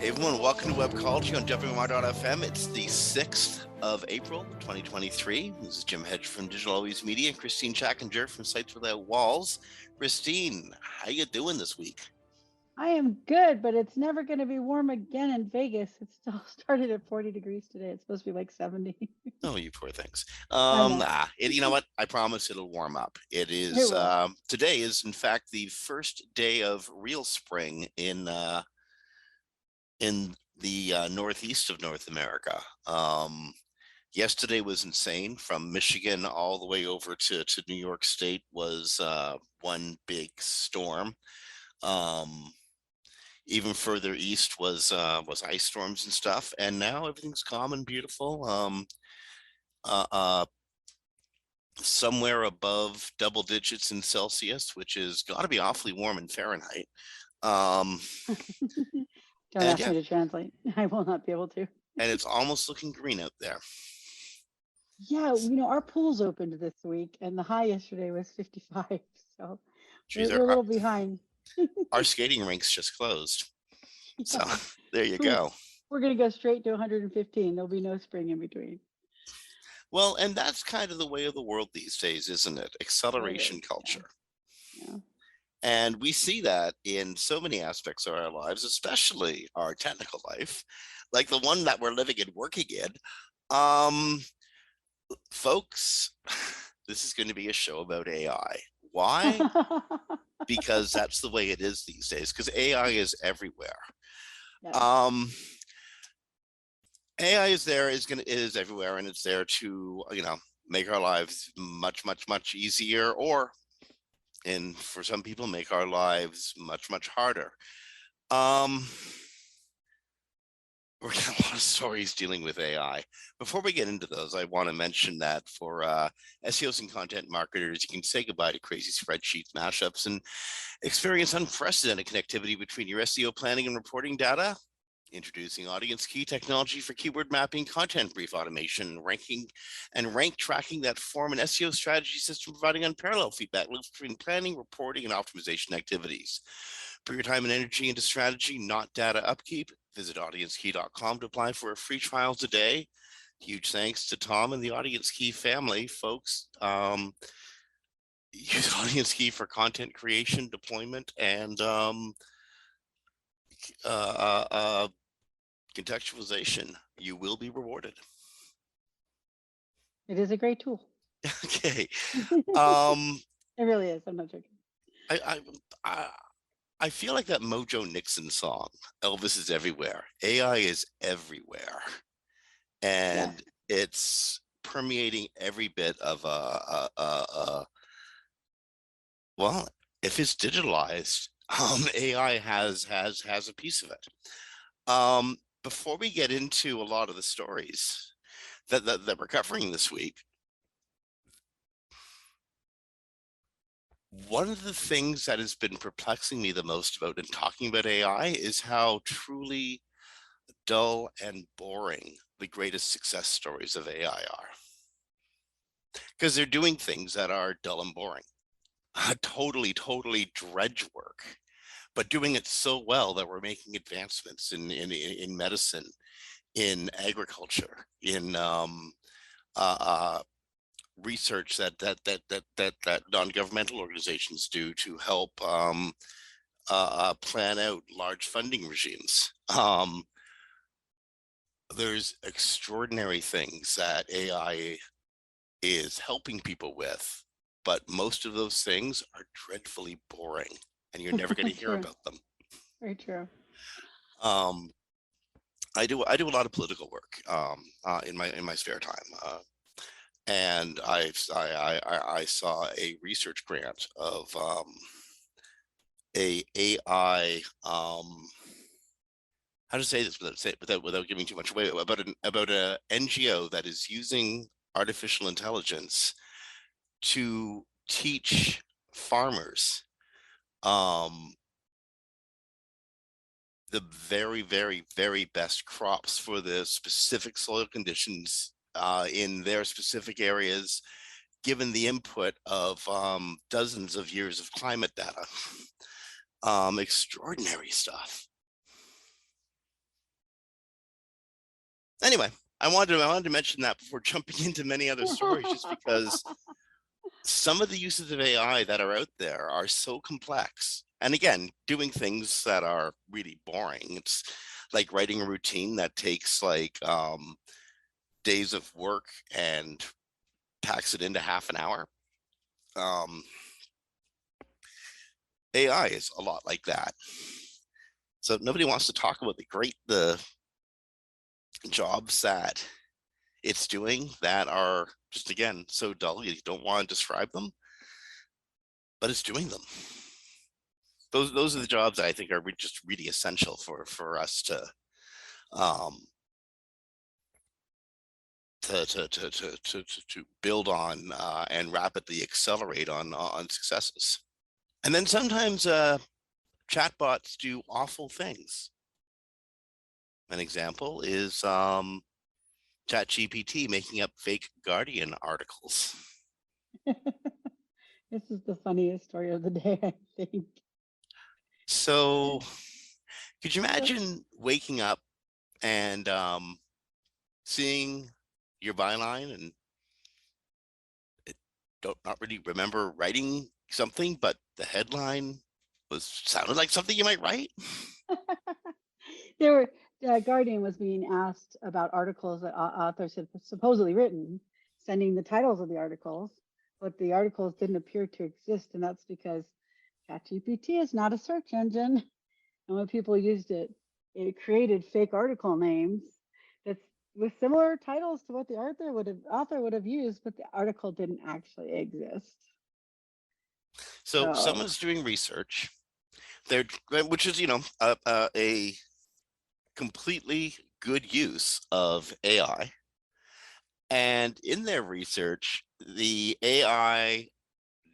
Everyone, welcome to Webcology on WMR.fm. It's the 6th of April, 2023. This is Jim Hedger from Digital Always Media and Kristine Schachinger from Sites Without Walls. Kristine, how you doing this week? I am good, but it's never going to be warm again in Vegas. It still started at 40 degrees today. It's supposed to be like 70. Oh, you poor things. I know. You know what? I promise it'll warm up. It will. Today is in fact the first day of real spring in the northeast of North America. Yesterday was insane. From Michigan all the way over to New York State was one big storm. Even further east was ice storms and stuff, and now everything's calm and beautiful. Somewhere above double digits in Celsius, which is got to be awfully warm in Fahrenheit. Don't ask me to translate. I will not be able to. And it's almost looking green out there. Yeah, you know, our pool's opened this week, and the high yesterday was 55, so we're a little behind. Our skating rinks just closed. So there you go. We're going to go straight to 115. There'll be no spring in between. Well, and that's kind of the way of the world these days, isn't it? Acceleration culture. Yeah. And we see that in so many aspects of our lives, especially our technical life, like the one that we're living and working in. Folks, this is going to be a show about AI. Why? Because that's the way it is these days, because AI is everywhere. Yeah. AI is everywhere, and it's there to, make our lives much, much, much easier, and for some people, make our lives much, much harder. We're getting a lot of stories dealing with AI. Before we get into those, I want to mention that for SEOs and content marketers, you can say goodbye to crazy spreadsheets, mashups, and experience unprecedented connectivity between your SEO planning and reporting data. Introducing Audience Key technology for keyword mapping, content brief automation, ranking, and rank tracking that form an SEO strategy system providing unparalleled feedback loops between planning, reporting, and optimization activities. Put your time and energy into strategy, not data upkeep. Visit AudienceKey.com to apply for a free trial today. Huge thanks to Tom and the Audience Key family, folks. Use Audience Key for content creation, deployment, and contextualization. You will be rewarded. It is a great tool. Okay. It really is. I'm not joking. I feel like that Mojo Nixon song, Elvis is everywhere. AI is everywhere. And it's permeating every bit of well, if it's digitalized, AI has a piece of it. Before we get into a lot of the stories that we're covering this week, one of the things that has been perplexing me the most about and talking about AI is how truly dull and boring the greatest success stories of AI are. Because they're doing things that are dull and boring, totally dredge work, but doing it so well that we're making advancements in medicine, in agriculture, in research that non-governmental organizations do to help plan out large funding regimes. There's extraordinary things that AI is helping people with, but most of those things are dreadfully boring, and you're never going to hear about them. Very true. I do a lot of political work in my spare time. And I saw a research grant of a AI, how to say this without giving too much away, about a NGO that is using artificial intelligence to teach farmers the very, very, very best crops for the specific soil conditions in their specific areas, given the input of dozens of years of climate data. Extraordinary stuff. Anyway, I wanted to mention that before jumping into many other stories, just because some of the uses of AI that are out there are so complex. And again, doing things that are really boring. It's like writing a routine that takes like days of work and packs it into half an hour. Um, AI is a lot like that. So nobody wants to talk about the jobs that it's doing that are just, again, so dull you don't want to describe them, but it's doing them. Those are the jobs that I think are just really essential for us um to build on and rapidly accelerate on successes. And then sometimes chatbots do awful things. An example is ChatGPT making up fake Guardian articles. This is the funniest story of the day, I think. So could you imagine waking up and seeing your byline and not really remember writing something, but the headline sounded like something you might write? There were Guardian was being asked about articles that authors had supposedly written, sending the titles of the articles, but the articles didn't appear to exist, and that's because ChatGPT is not a search engine. And when people used it, it created fake article names that's with similar titles to what the author would have used, but the article didn't actually exist. So So someone's doing research, which is, a completely good use of AI. And in their research, the AI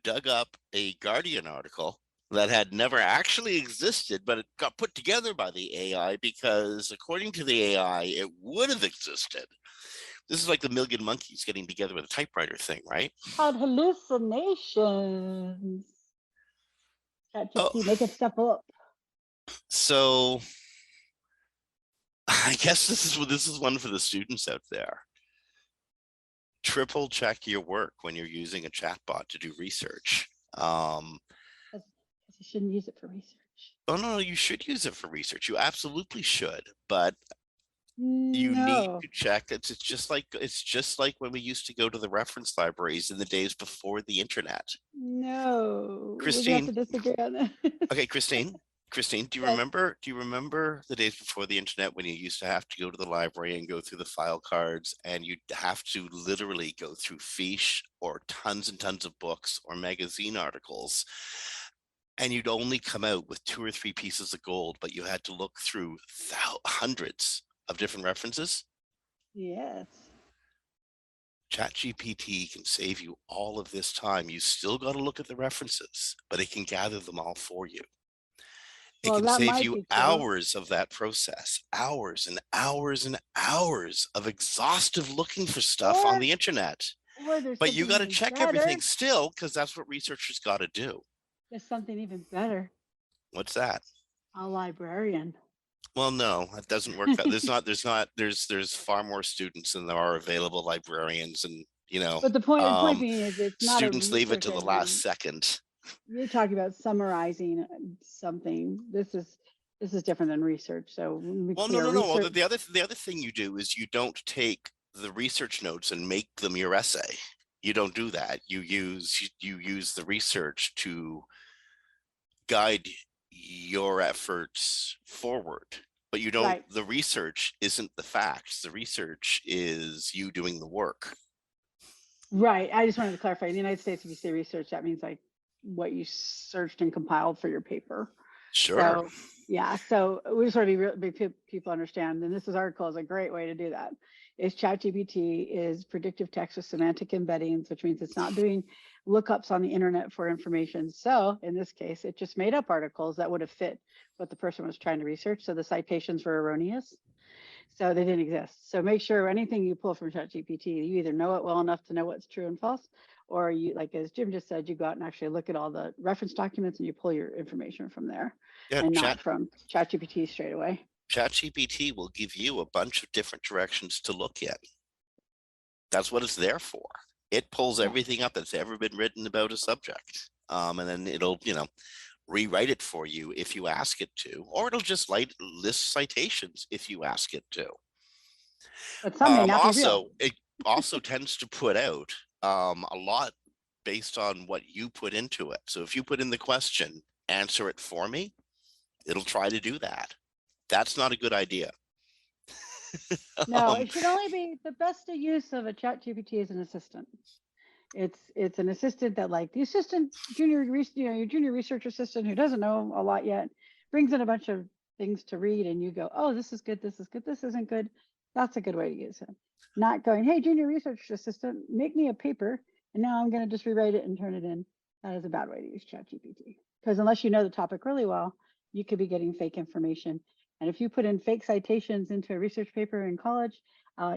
dug up a Guardian article that had never actually existed, but it got put together by the AI because, according to the AI, it would have existed. This is like the million monkeys getting together with a typewriter thing, right? called hallucinations. Oh, ChatGPT making stuff up. so I guess this is one for the students out there. Triple check your work when you're using a chatbot to do research. Because you shouldn't use it for research. Oh no, you should use it for research. You absolutely should, but you need No, to check. It's just like when we used to go to the reference libraries in the days before the internet. no, we're gonna have Christine, to disagree on that. okay, Christine, do you Yes. remember? Do you remember the days before the internet when you used to have to go to the library and go through the file cards, and you'd have to literally go through fiche or tons and tons of books or magazine articles, and you'd only come out with 2 or 3 pieces of gold, but you had to look through hundreds of different references? Yes. ChatGPT can save you all of this time. You still got to look at the references, but it can gather them all for you. It Well, can that save might you be true. hours of that process, hours and hours and hours of exhaustive looking for stuff on Or the internet. or there's But you something got to even check everything better. still, because that's what researchers got to do. There's something even better. What's that? A librarian. Well, no, it doesn't work that. There's far more students than there are available librarians, and But the point being is it's not a students leave it research to the last engine. second. You're talking about summarizing something. This is different than research. So when we Well, no, clear no, no. Well, research. the other thing you do is you don't take the research notes and make them your essay. You don't do that. You use the research to guide your efforts forward. But you don't. Right. The research isn't the facts. The research is you doing the work. Right. I just wanted to clarify. In the United States, if you say research, that means like what you searched and compiled for your paper. Sure. So yeah, so we just want to be real, people understand, and this article is a great way to do that. Is ChatGPT is predictive text with semantic embeddings, which means it's not doing lookups on the internet for information. So in this case, it just made up articles that would have fit what the person was trying to research. So the citations were erroneous. So they didn't exist. So make sure anything you pull from ChatGPT, you either know it well enough to know what's true and false, or you, like as Jim just said, you go out and actually look at all the reference documents and you pull your information from there Yeah. and not Chat from ChatGPT straight away. ChatGPT will give you a bunch of different directions to look at. That's what it's there for. It pulls Yeah. everything up that's ever been written about a subject. And then it'll, rewrite it for you if you ask it to, or it'll just list citations if you ask it to. But some may not be real. Also, it also tends to put out a lot based on what you put into it. So if you put in the question, answer it for me, it'll try to do that. That's not a good idea. No, it should only be the best use of a chat GPT as an assistant. It's an assistant that, like the assistant junior, your junior research assistant who doesn't know a lot yet, brings in a bunch of things to read and you go, oh, this is good, this is good, this isn't good. That's a good way to use it. Not going, hey, junior research assistant, make me a paper and now I'm going to just rewrite it and turn it in. That is a bad way to use ChatGPT, because unless you know the topic really well, you could be getting fake information. And if you put in fake citations into a research paper in college,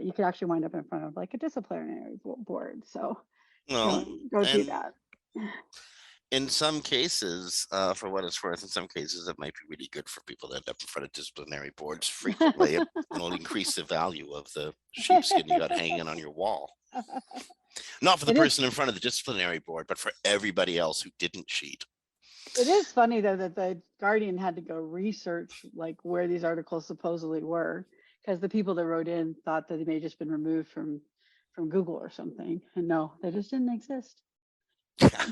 you could actually wind up in front of like a disciplinary board. So Well, don't do and that. in some cases, for what it's worth, in some cases, it might be really good for people to end up in front of disciplinary boards frequently. It'll increase the value of the sheepskin you got hanging on your wall. Not for the person in front of the disciplinary board, but for everybody else who didn't cheat. It is funny though that the Guardian had to go research like where these articles supposedly were, because the people that wrote in thought that they may have just been removed from Google or something, and no, they just didn't exist. Yeah.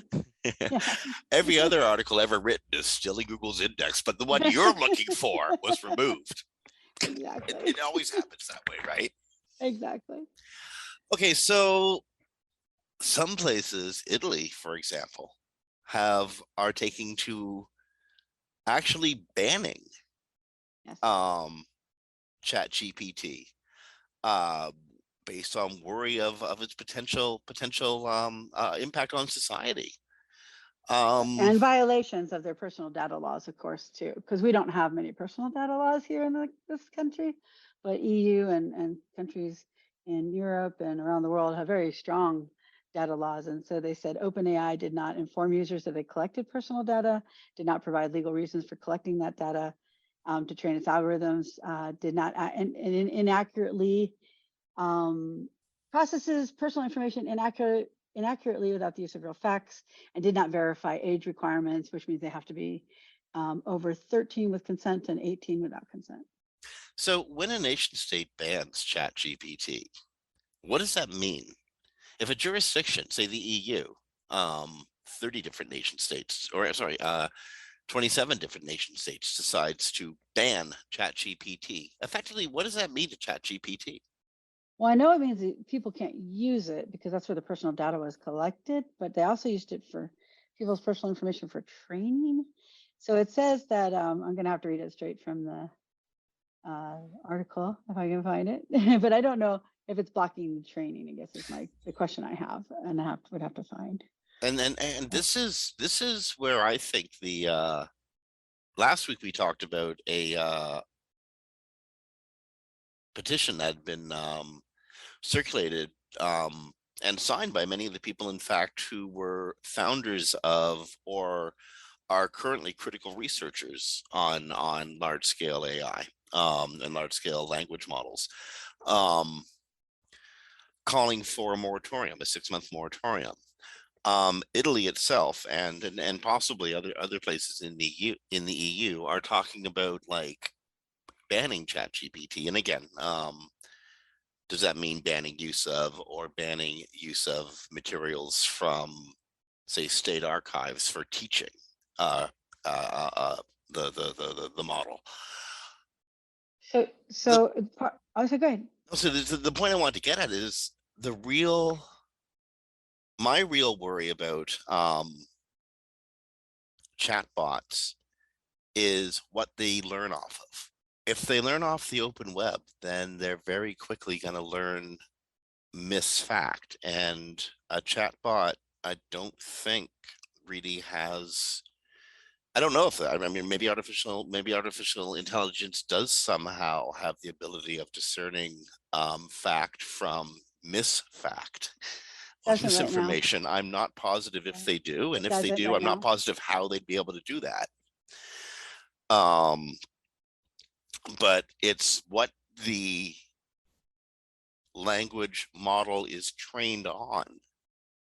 Every other article ever written is still in Google's index, but the one you're looking for was removed. Exactly. It always happens that way, right? Exactly. Okay, so some places, Italy, for example, are taking to actually banning Chat GPT based on worry of its potential impact on society. And violations of their personal data laws, of course, too, because we don't have many personal data laws here in this country, but EU and countries in Europe and around the world have very strong data laws. And so they said OpenAI did not inform users that they collected personal data, did not provide legal reasons for collecting that data to train its algorithms, did not and inaccurately processes personal information inaccurately without the use of real facts, and did not verify age requirements, which means they have to be over 13 with consent and 18 without consent. So when a nation state bans Chat GPT, what does that mean? If a jurisdiction, say the EU, 30 different nation states, or sorry, 27 different nation states decides to ban ChatGPT, effectively, what does that mean to ChatGPT? Well, I know it means that people can't use it because that's where the personal data was collected, but they also used it for people's personal information for training. So it says that I'm going to have to read it straight from the article if I can find it, but I don't know if it's blocking training, I guess is the question I have, and would have to find. And this is where I think the last week we talked about a petition that had been circulated and signed by many of the people, in fact, who were founders of or are currently critical researchers on large-scale AI and large-scale language models, calling for a moratorium, a 6-month moratorium. Italy itself and possibly other places in the EU are talking about like banning ChatGPT. And again, does that mean banning use of or banning use of materials from, say, state archives for teaching the model? So go ahead. So the point I want to get at is my real worry about chatbots is what they learn off of. If they learn off the open web, then they're very quickly going to learn misfact. And a chatbot, I don't think really has. I don't know if I mean maybe artificial intelligence does somehow have the ability of discerning fact from misfact. Misinformation. Right, I'm not positive if they do, and if they do, I'm not positive how they'd be able to do that. but it's what the language model is trained on.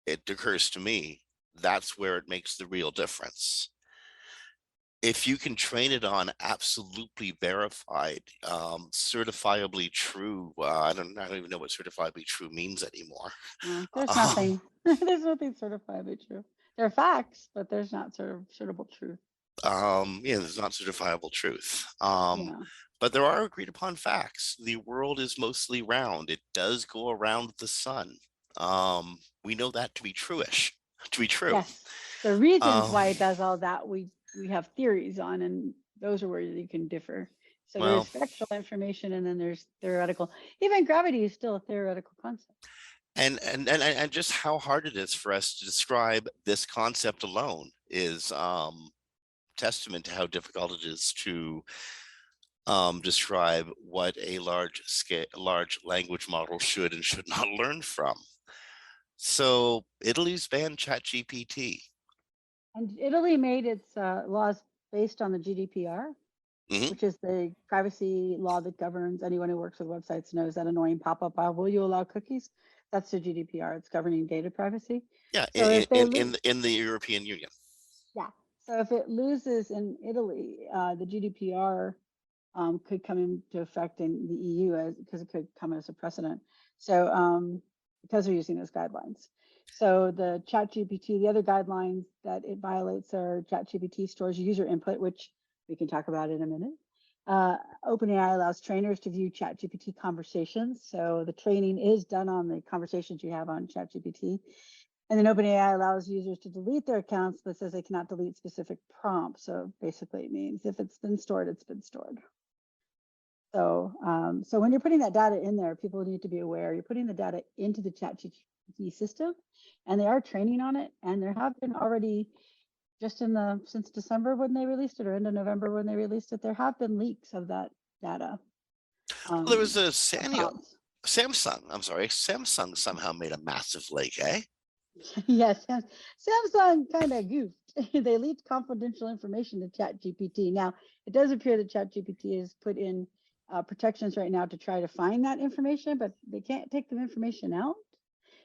It occurs to me that's where it makes the real difference. If you can train it on absolutely verified, certifiably true, I don't even know what certifiably true means anymore. There's Um, nothing. There's nothing certifiably true. There are facts, but there's not sort of suitable truth. yeah, there's not certifiable truth. Yeah. But there are agreed upon facts. The world is mostly round. It does go around the sun. We know that to be truish, to be true. Yes. The reasons Um, why it does all that we have theories on, and those are where you can differ. So there is well, factual information, and then there's theoretical. Even gravity is still a theoretical concept. and just how hard it is for us to describe this concept alone is testament to how difficult it is to describe what a large language model should and should not learn from. So Italy's banned ChatGPT. And Italy made its laws based on the GDPR, Hmm. which is the privacy law that governs anyone who works with websites knows that annoying pop-up, will you allow cookies? That's the GDPR. It's governing data privacy. Yeah, So if they in the European Union. yeah, so if it loses in Italy, the GDPR could come into effect in the EU because it could come as a precedent. So because they're using those guidelines. So the ChatGPT, the other guidelines that it violates are ChatGPT stores user input, which we can talk about in a minute. OpenAI allows trainers to view ChatGPT conversations. So the training is done on the conversations you have on ChatGPT. And then OpenAI allows users to delete their accounts, but says they cannot delete specific prompts. So basically it means if it's been stored, it's been stored. So, so when you're putting that data in there, people need to be aware you're putting the data into the ChatGPT system, and they are training on it. And there have been already, just in the since December when they released it, or into November when they released it, there have been leaks of that data. Well, there was a Prompts. Samsung somehow made a massive leak, eh? Yes, Samsung kind of goofed. They leaked confidential information to ChatGPT. Now, it does appear that ChatGPT has put in protections right now to try to find that information, but they can't take the information out.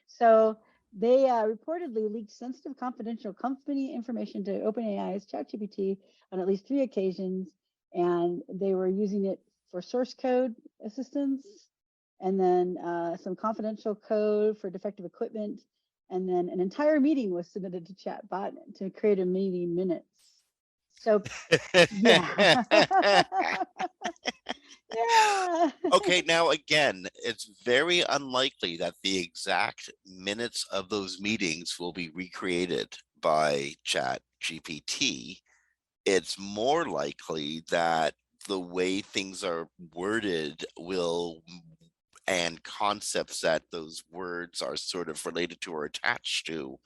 So they reportedly leaked sensitive confidential company information to OpenAI's ChatGPT on at least 3 occasions, and they were using it for source code assistance, and then some confidential code for defective equipment, and then an entire meeting was submitted to chatbot to create a meeting minutes. So yeah. Yeah. Okay, now again, it's very unlikely that the exact minutes of those meetings will be recreated by Chat GPT. It's more likely that the way things are worded will, and concepts that those words are sort of related to or attached to,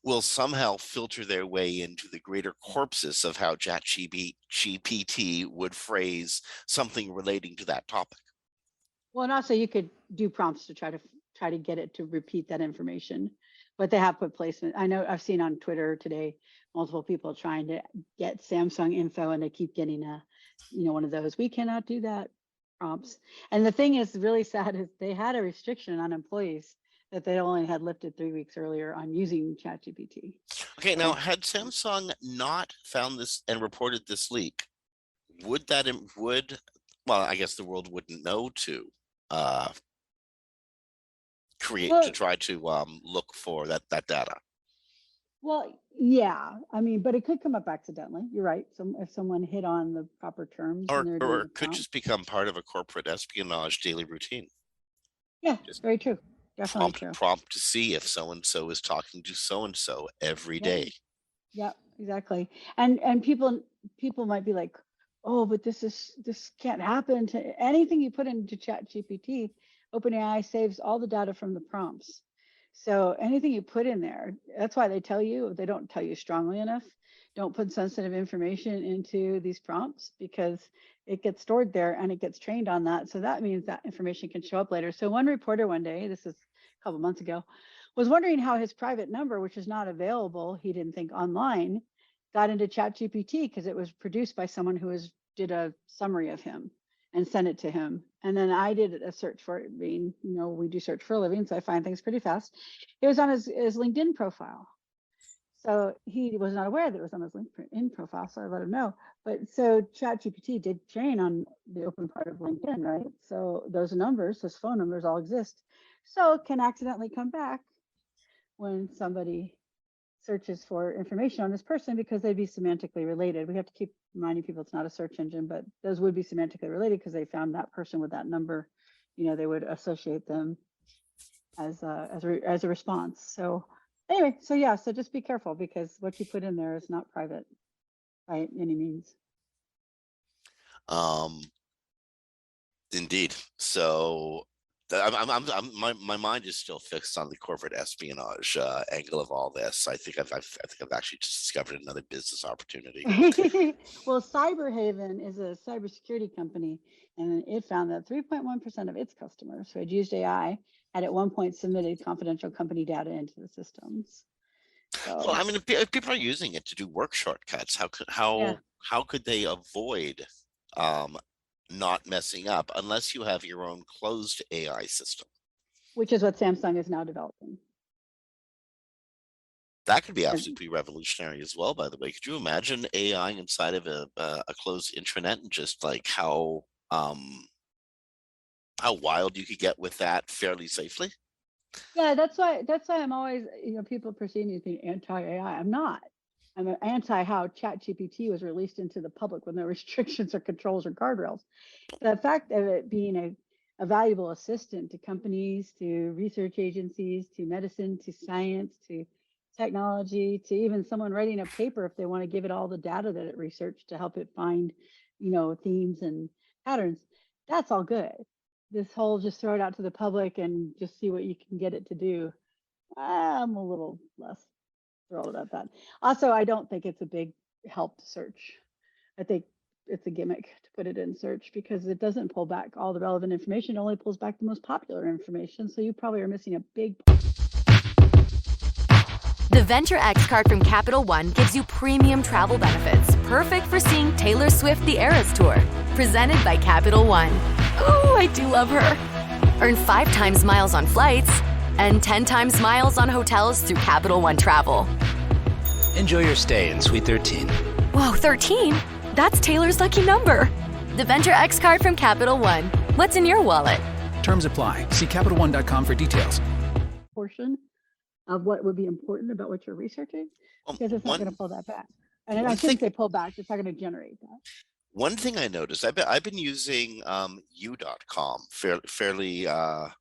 will somehow filter their way into the greater corpus of how ChatGPT would phrase something relating to that topic. Well, and also you could do prompts to try to get it to repeat that information, but they have put placement. I know I've seen on Twitter today multiple people trying to get Samsung info, and they keep getting one of those. We cannot do that prompts. And the thing is really sad is they had a restriction on employees that they only had lifted 3 weeks earlier on using ChatGPT. Okay, now So had Samsung not found this and reported this leak, would well, I guess the world wouldn't know to uh, well, try to look for that data. Well, yeah. I mean, but it could come up accidentally. You're right. So if someone hit on the proper terms when they're doing Or the it could prompt. just become part of a corporate espionage daily routine. Yeah, Just very true. Definitely true. prompt to see if so and so is talking to so and so every Yeah. day. Yeah, exactly. And people might be like, oh, but this can't happen to anything you put into Chat GPT. OpenAI saves all the data from the prompts. So anything you put in there, that's why they tell you, they don't tell you strongly enough, don't put sensitive information into these prompts because it gets stored there and it gets trained on that. So that means that information can show up later. So one reporter one day, this is a couple months ago, was wondering how his private number, which is not available, he didn't think online, got into ChatGPT because it was produced by someone who did a summary of him. and send it to him. And then I did a search for it, being, we do search for a living, so I find things pretty fast. It was on his LinkedIn profile. So he was not aware that it was on his LinkedIn profile, so I let him know. But so ChatGPT did train on the open part of LinkedIn, right? So those numbers, those phone numbers all exist. So it can accidentally come back when somebody searches for information on this person, because they'd be semantically related. We have to keep reminding people it's not a search engine, but those would be semantically related because they found that person with that number. They would associate them as a response. So anyway, so yeah, so just be careful, because what you put in there is not private by any means. Indeed. So my mind is still fixed on the corporate espionage angle of all this. I think I've actually just discovered another business opportunity. Well, Cyberhaven is a cybersecurity company, and it found that 3.1% of its customers who had used AI had at one point submitted confidential company data into the systems. So, well, I mean, if people are using it to do work shortcuts, how could they avoid not messing up unless you have your own closed AI system? Which is what Samsung is now developing. That could be absolutely revolutionary as well, by the way. Could you imagine AI inside of a closed intranet, and just like how wild you could get with that fairly safely? Yeah, that's why I'm always, people perceive me as being anti-AI. I'm not. I'm anti how ChatGPT was released into the public with no restrictions or controls or guardrails. The fact of it being a valuable assistant to companies, to research agencies, to medicine, to science, to technology, to even someone writing a paper if they want to give it all the data that it researched to help it find, themes and patterns. That's all good. This whole just throw it out to the public and just see what you can get it to do, I'm a little less thrilled about that. Also, I don't think it's a big help to search. I think it's a gimmick to put it in search, because it doesn't pull back all the relevant information. It only pulls back the most popular information. So you probably are missing a big. The Venture X card from Capital One gives you premium travel benefits, perfect for seeing Taylor Swift The Eras Tour. Presented by Capital One. Ooh, I do love her. Earn 5 times miles on flights and 10 times miles on hotels through Capital One Travel. Enjoy your stay in Suite 13. Whoa, 13? That's Taylor's lucky number. The Venture X card from Capital One. What's in your wallet? Terms apply. See CapitalOne.com for details. Portion of what would be important about what you're researching, because it's not going to pull that back. And I shouldn't say pull back, it's not going to generate that. One thing I noticed, I've been using u.com fairly a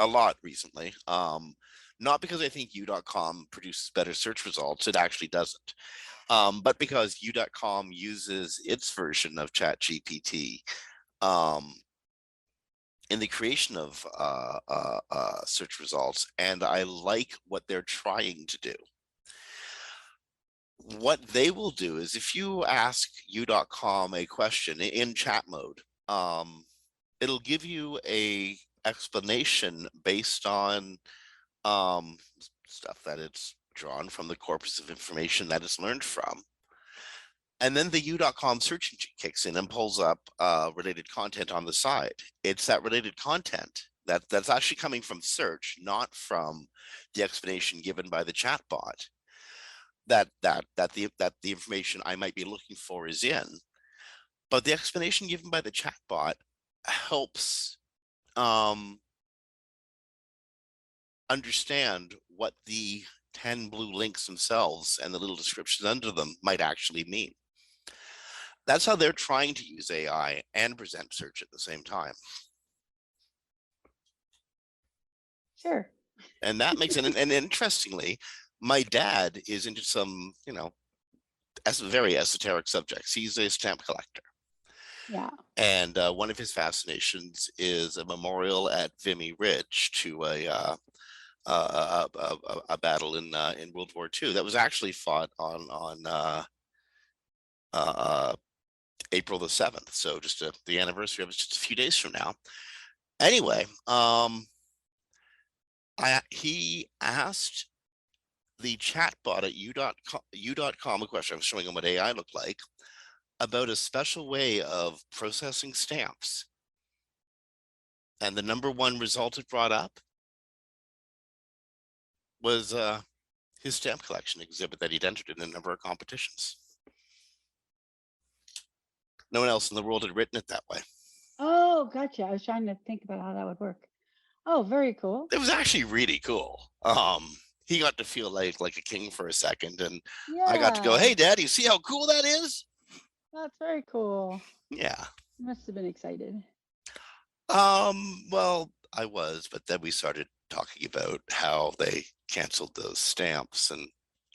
lot recently. Not because I think u.com produces better search results, it actually doesn't. But because u.com uses its version of ChatGPT in the creation of search results, and I like what they're trying to do. What they will do is, if you ask u.com a question in chat mode, it'll give you a explanation based on stuff that it's drawn from the corpus of information that it's learned from. And then the u.com search engine kicks in and pulls up related content on the side. It's that related content that's actually coming from search, not from the explanation given by the chatbot. That the information I might be looking for is in, but the explanation given by the chatbot helps understand what the 10 blue links themselves and the little descriptions under them might actually mean. That's how they're trying to use AI and present search at the same time. Sure. And that makes it, and interestingly, my dad is into some, very esoteric subjects. He's a stamp collector. Yeah. And one of his fascinations is a memorial at Vimy Ridge to a battle in World War II that was actually fought on April the 7th. So just the anniversary of it, just a few days from now. Anyway, he asked the chatbot at u.com a question. I was showing him what AI looked like. about a special way of processing stamps. And the number one result it brought up was his stamp collection exhibit that he'd entered in a number of competitions. No one else in the world had written it that way. Oh, gotcha. I was trying to think about how that would work. Oh, very cool. It was actually really cool. He got to feel like a king for a second, and I got to go, Yeah, "Hey, Dad, you see how cool that is?" that's very cool. Yeah. You must have been excited. Well, I was, but then we started talking about how they canceled those stamps, and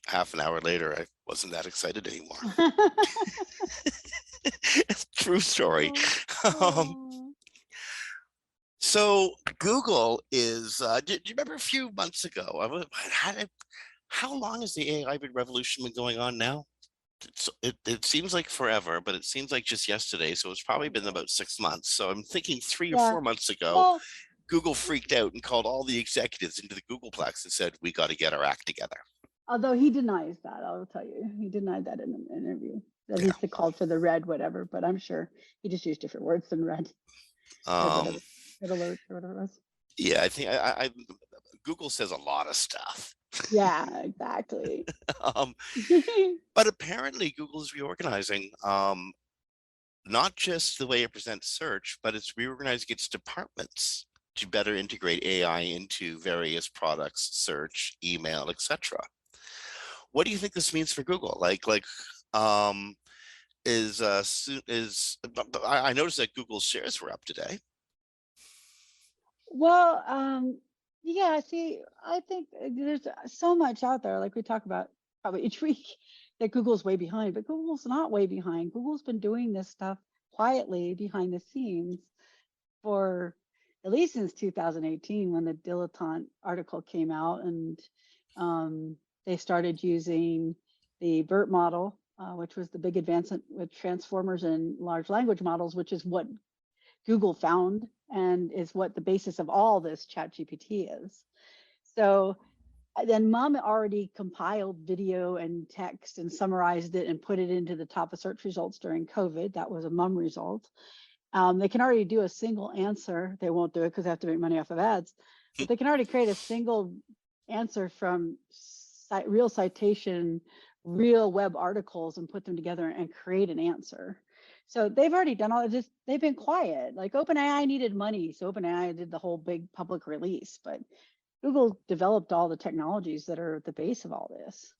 half an hour later, I wasn't that excited anymore. True story. Oh. So Google is, do you remember a few months ago, how long has the AI revolution been going on now? It seems like forever, but it seems like just yesterday. So it's probably been about 6 months. So I'm thinking 3 or Yeah. 4 months ago, Well, Google freaked out and called all the executives into the Googleplex and said, "We got to get our act together." although he denies that, I'll tell you, he denied that in an interview that Yeah. he's called for the red whatever, but I'm sure he just used different words than red. Red whatever. Red alert or whatever it was. Yeah, I think I Google says a lot of stuff. Yeah, exactly. But apparently Google is reorganizing, not just the way it presents search, but it's reorganizing its departments to better integrate AI into various products, search, email, etc. What do you think this means for Google? Um, I noticed that Google's shares were up today. Well, yeah, see, I think there's so much out there, like we talk about probably each week, that Google's way behind, but Google's not way behind. Google's been doing this stuff quietly behind the scenes for at least since 2018 when the Dilettante article came out, and they started using the BERT model, which was the big advancement with transformers and large language models, which is what Google found and is what the basis of all this ChatGPT is. So then mom already compiled video and text and summarized it and put it into the top of search results during COVID. That was a mum result. They can already do a single answer. They won't do it because they have to make money off of ads, but they can already create a single answer from real citation, real web articles and put them together and create an answer. So they've already done all of this. They've been quiet. Like OpenAI needed money, so OpenAI did the whole big public release, but Google developed all the technologies that are at the base of all this.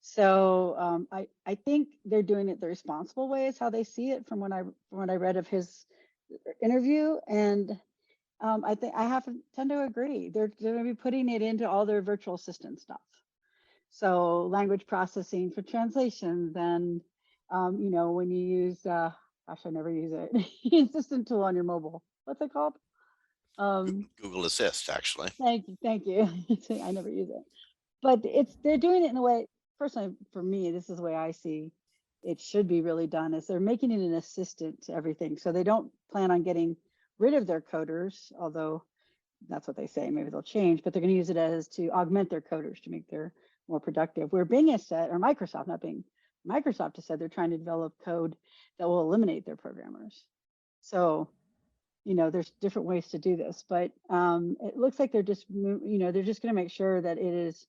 So I think they're doing it the responsible way is how they see it from what I read of his interview, and I think I have to tend to agree. They're going to be putting it into all their virtual assistant stuff. So language processing for translations, and when you use gosh, I never use it. Assistant tool on your mobile. What's it called? Google Assist, actually. Thank you. I never use it, but they're doing it in a way. Personally, for me, this is the way I see it should be really done. Is they're making it an assistant to everything, so they don't plan on getting rid of their coders, although that's what they say. Maybe they'll change, but they're going to use it as to augment their coders to make their more productive. Where Bing has said, or Microsoft, not Bing, Microsoft has said they're trying to develop code that will eliminate their programmers. So, there's different ways to do this, but it looks like they're just, they're just going to make sure that it is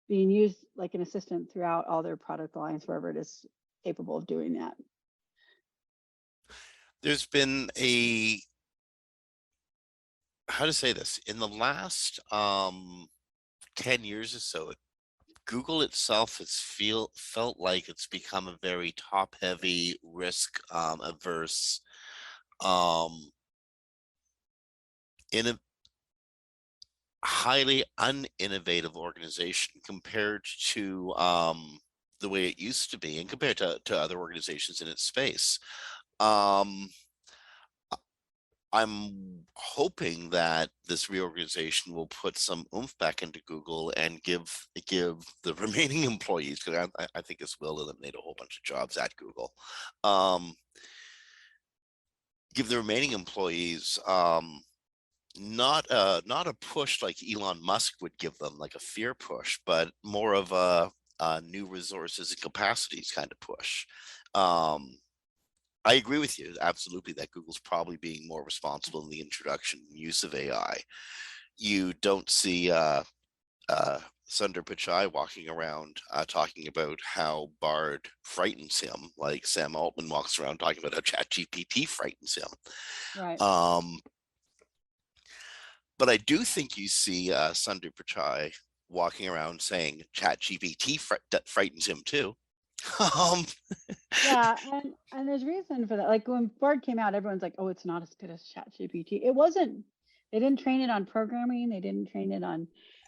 being used like an assistant throughout all their product lines, wherever it is capable of doing that. There's been how to say this, in the last 10 years or so, Google itself has felt like it's become a very top-heavy, risk averse, in a highly uninnovative organization compared to the way it used to be, and compared to other organizations in its space. I'm hoping that this reorganization will put some oomph back into Google and give the remaining employees, because I think this will eliminate a whole bunch of jobs at Google. Give the remaining employees not a push like Elon Musk would give them, like a fear push, but more of a new resources and capacities kind of push. I agree with you absolutely that Google's probably being more responsible in the introduction and use of AI. You don't see Sundar Pichai walking around talking about how Bard frightens him, like Sam Altman walks around talking about how ChatGPT frightens him. Right. But I do think you see Sundar Pichai walking around saying ChatGPT frightens him too. Yeah, and there's reason for that. Like when Bard came out, everyone's like, "Oh, it's not as good as ChatGPT." It wasn't. They didn't train it on programming. They didn't train it on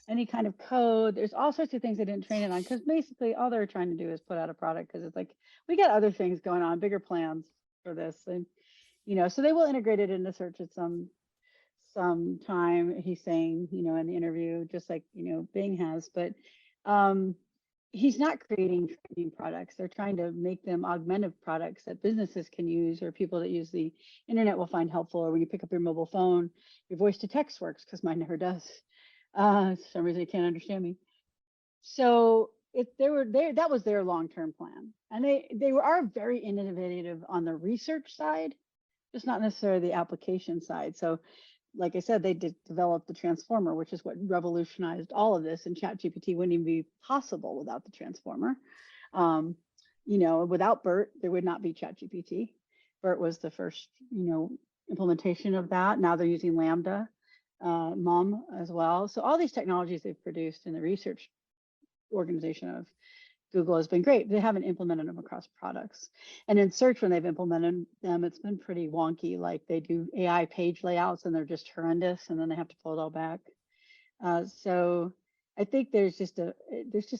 any kind of code. There's all sorts of things they didn't train it on because basically all they're trying to do is put out a product because it's like we got other things going on, bigger plans for this, and so they will integrate it into search at some time. He's saying, in the interview, just like Bing has, but he's not creating training products. They're trying to make them augmentative products that businesses can use or people that use the internet will find helpful. Or when you pick up your mobile phone, your voice to text works because mine never does. For some reason, it can't understand me. So that was their long-term plan, and they are very innovative on the research side, just not necessarily the application side. So like I said, they developed the transformer, which is what revolutionized all of this. And ChatGPT wouldn't even be possible without the transformer. Without BERT, there would not be ChatGPT. BERT was the first, implementation of that. Now they're using Lambda, MUM as well. So all these technologies they've produced in the research organization of Google has been great. They haven't implemented them across products. And in search, when they've implemented them, it's been pretty wonky. Like they do AI page layouts and they're just horrendous, and then they have to pull it all back. So I think there's just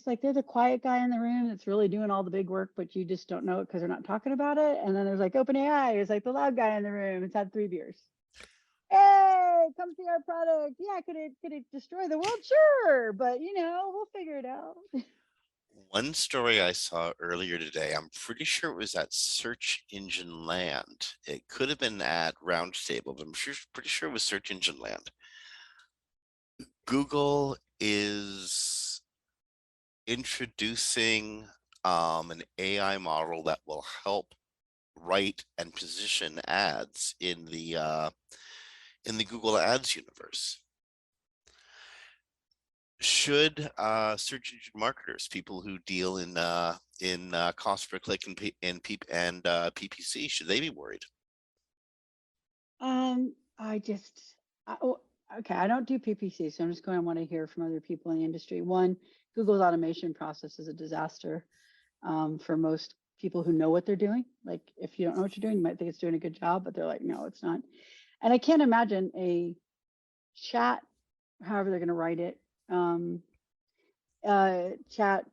like there's a quiet guy in the room that's really doing all the big work, but you just don't know it because they're not talking about it. And then there's like OpenAI is like the loud guy in the room. It's had 3 beers. Hey, come see our product. Yeah, could it destroy the world? Sure, but we'll figure it out. One story I saw earlier today, I'm pretty sure it was at Search Engine Land. It could have been at Roundtable, but I'm pretty sure it was Search Engine Land. Google is introducing an AI model that will help write and position ads in the Google Ads universe. Should search engine marketers, people who deal in cost per click and PPC, should they be worried? Okay, I don't do PPC, so I'm just going to want to hear from other people in the industry. One, Google's automation process is a disaster for most people who know what they're doing. Like if you don't know what you're doing, you might think it's doing a good job, but they're like, no, it's not. And I can't imagine a chat, however they're going to write it, chat,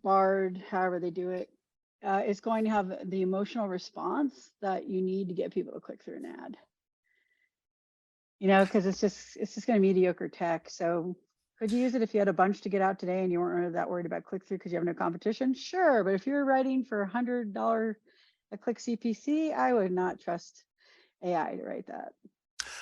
Bard, however they do it, is going to have the emotional response that you need to get people to click through an ad. Because it's just going to be mediocre tech. So could you use it if you had a bunch to get out today and you weren't really that worried about click through because you have no competition? Sure, but if you're writing for $100 a click CPC, I would not trust AI to write that.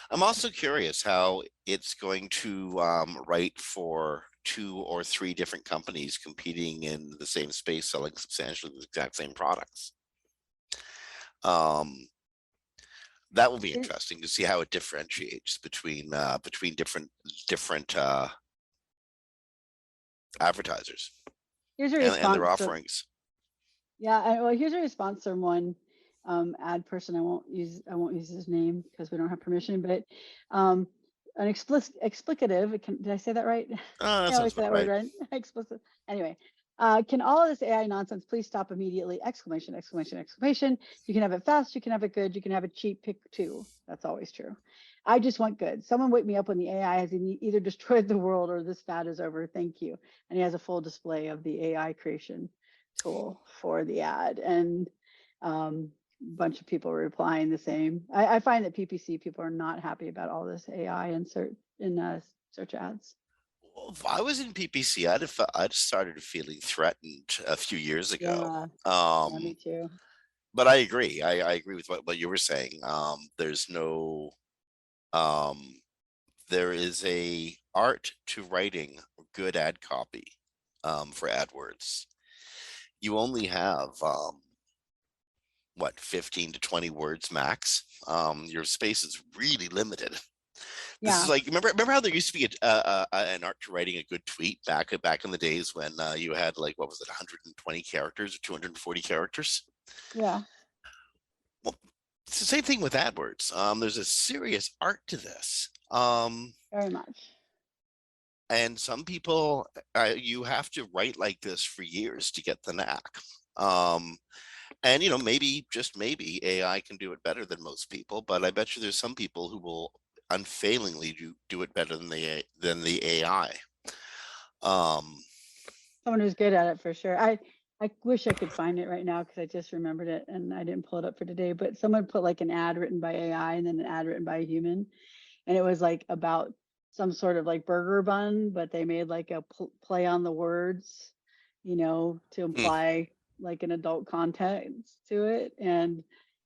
I'm also curious how it's going to write for 2 or 3 different companies competing in the same space, selling substantially the exact same products. That will be interesting to see how it differentiates between different advertisers and their offerings. Yeah, here's a response from one ad person. I won't use his name because we don't have permission, but an explicative. Did I say that right? That sounds that right. word right. Explicit. Anyway, can all of this AI nonsense please stop immediately? Exclamation, exclamation, exclamation. You can have it fast, you can have it good, you can have it cheap, pick 2. That's always true. I just want good. Someone wake me up when the AI has either destroyed the world or this fad is over. Thank you. And he has a full display of the AI creation tool for the ad. And bunch of people replying the same. I find that PPC people are not happy about all this AI in search ads. Well, if I was in PPC, I'd started feeling threatened a few years ago. Yeah, me too. But I agree. I agree with what you were saying. There is a art to writing good ad copy for AdWords. You only have what, 15 to 20 words max. Your space is really limited. This is Yeah. like, remember how there used to be an art to writing a good tweet back in the days when you had like, what was it, 120 characters or 240 characters? Yeah. Well, it's the same thing with AdWords. There's a serious art to this. Very much. And some people, you have to write like this for years to get the knack. And maybe, just maybe, AI can do it better than most people, but I bet you there's some people who will unfailingly do it better than the AI. Someone who's good at it for sure. I wish I could find it right now because I just remembered it and I didn't pull it up for today. But someone put like an ad written by AI and then an ad written by a human, and it was like about some sort of like burger bun, but they made like a play on the words, to imply like an adult context to it. And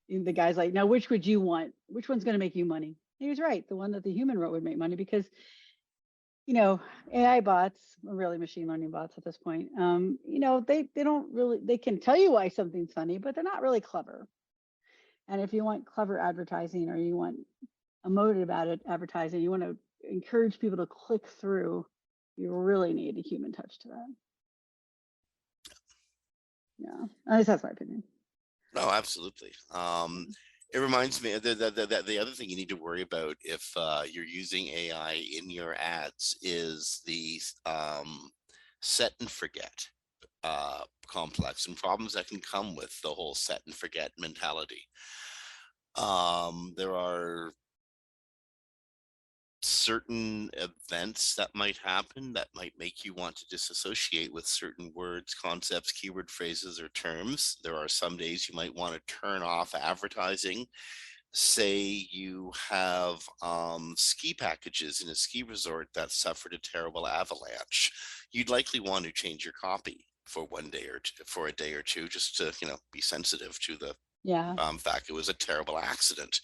the guy's like, "Now, which would you want? Which one's going to make you money?" He was right. The one that the human wrote would make money because AI bots, or really machine learning bots at this point, they don't really, they can tell you why something's funny, but they're not really clever. And if you want clever advertising or you want emotive advertising, you want to encourage people to click through, you really need a human touch to that. Yeah, at least that's my opinion. No, absolutely. It reminds me that the other thing you need to worry about if you're using AI in your ads is the set and forget complex and problems that can come with the whole set and forget mentality. There are certain events that might happen that might make you want to disassociate with certain words, concepts, keyword phrases, or terms. There are some days you might want to turn off advertising. Say you have ski packages in a ski resort that suffered a terrible avalanche. You'd likely want to change your copy for one day or for a day or two, just to be sensitive to the fact it was a terrible accident.